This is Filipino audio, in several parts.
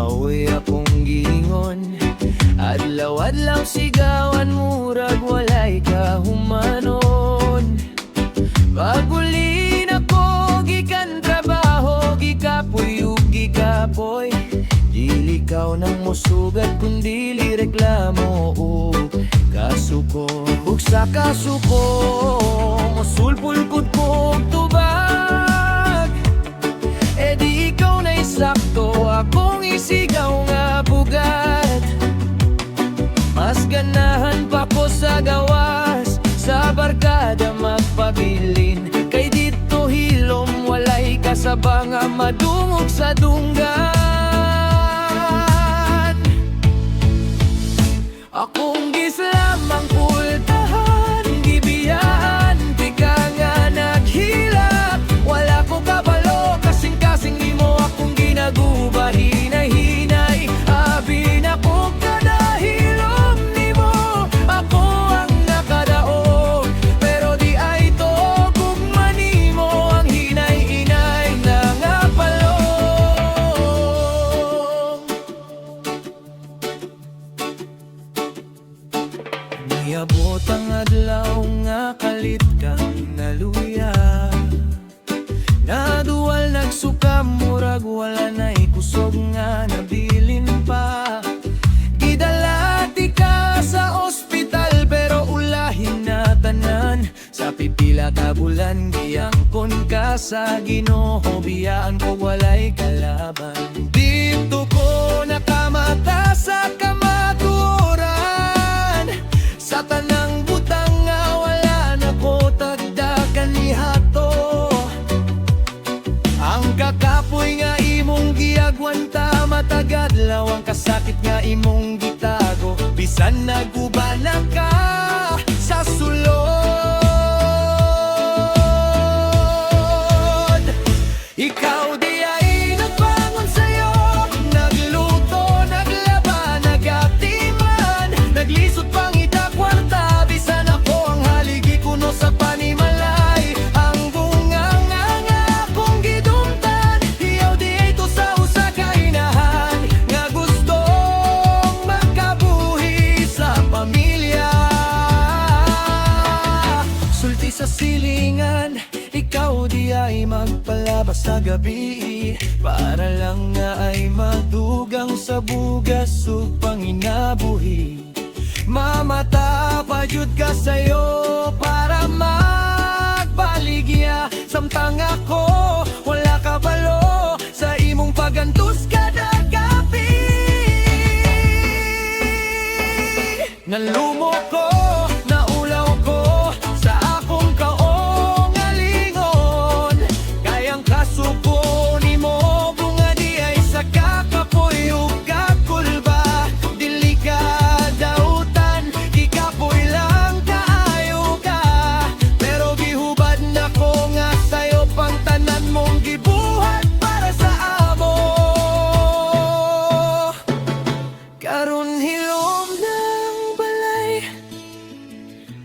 maoy akong giingon. Adlaw-adlaw sigawan murag walay kahumanon. Pagulin ako gikan trabaho, gikapoy ug gikapoy. Dili ikaw nang mosugat kundili reklamo ug kasuko. Ug sa kasuko mosulpul pud ko og tubag. E di ikaw na isakto akong isigaw nga bugat. Mas ganahan pa ko sa gawas, sa barkada magpabilin. Kay dito hilom walay kasabang nga madungog sa dunggan. Akong gislamang pultahan, gibiyaan, di ka nga naghilak. Wala ko kabalo, kasing-kasing di mo akong ginaguba. Hinay-hinay, abi na ko kada hilom ni mo. Ako ang nakadaog, pero di ay to gugma ni mo. Ang hinay-hinay na nga palong. Niabot ang adlaw nga kalit kang naluya. Naduwal nagsukam murag wala na'y kusog nga nabilin pa. Gidalati ka sa ospital pero ulahin na tanan. Sa pipila ka bulan giyangkon ka sa Ginoo. Biyaan ko walay kalaban. Dito ko nakamata sa kamatuoran. Sa tanang butang nga wala na ko tagdakan ni hato. Ang kakapoy nga imong giagwanta, matagadlaw ang kasakit nga imong gitago. Bisan nagubanan ka sa sulod. Ikaw di ay nagbangon sayo, nagluto, naglaba, nagatiman, naglisod pang itakwarta. Bisan ako ang haligi kuno sa panimalay. Ang bunga nga akong gidumtan, iyaw di ay to sa usa ka inahan nga gustong makabuhi sa pamilya. Sulti sa silingan, ikaw di ay magpalabas sa gabi. Para lang nga ay madugang sa bugas o panginabuhi. Mamata pa jud ka sayo para magbaligya. Samtang ako wala ka balo sa imong pagantos kada gabi. Nalumo ko, naulaw ko sa akong kaongalingon. Kayang kasuko ni mo bunga di ay sa kakapoy ug kakulba. Dili ka dautan, ikapoy lang kaayo ka. Pero gihubad na ko nga sayo pang tanan mong gibuhat para sa amo. Karon hilom ng balay,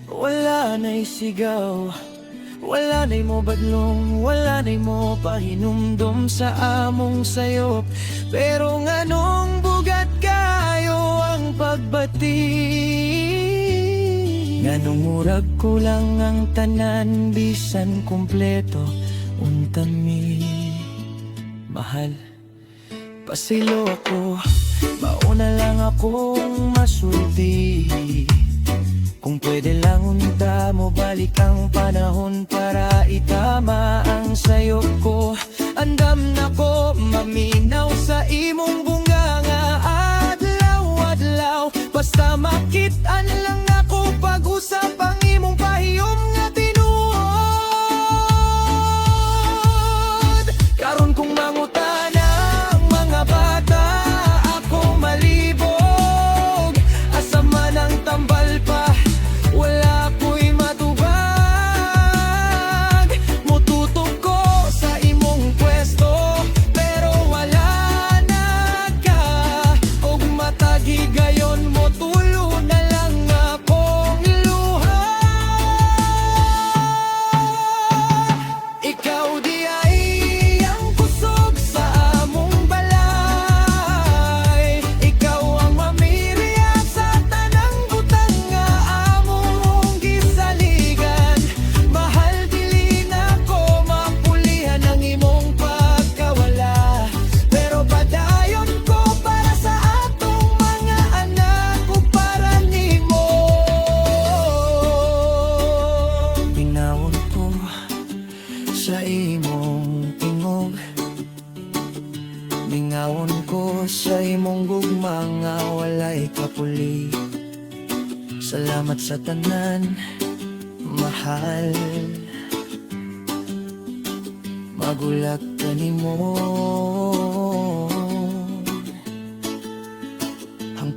wala na'y sigaw, wala na'y mo badlong, wala na'y mo pahinumdum sa among sayop. Pero nganong bugat kayo ang pagbati, nganong murag kulang ang tanan bisan kumpleto untami. Mahal, pasilo ako, mauna lang akong masulti. Kung pwede lang unta mo balik ang panahon para itama ang sayop ko. Andam na ko maminaw sa imong bunga nga adlaw-adlaw. Basta makitaan lang ako pag-usap ang imong pahiyom nga tinuod. Karon kong mangutana ang mga bata, ako malibog. Asa man ang tambal pa, wala ko'y matubag. Mututok ko sa imong pwesto, pero wala sa imong gugma nga walay kapuli. Salamat sa tanan, mahal. Magulat ka nimo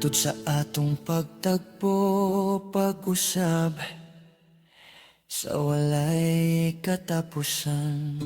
hangtod sa atong pagtagpo, pag-usab sa walay katapusan.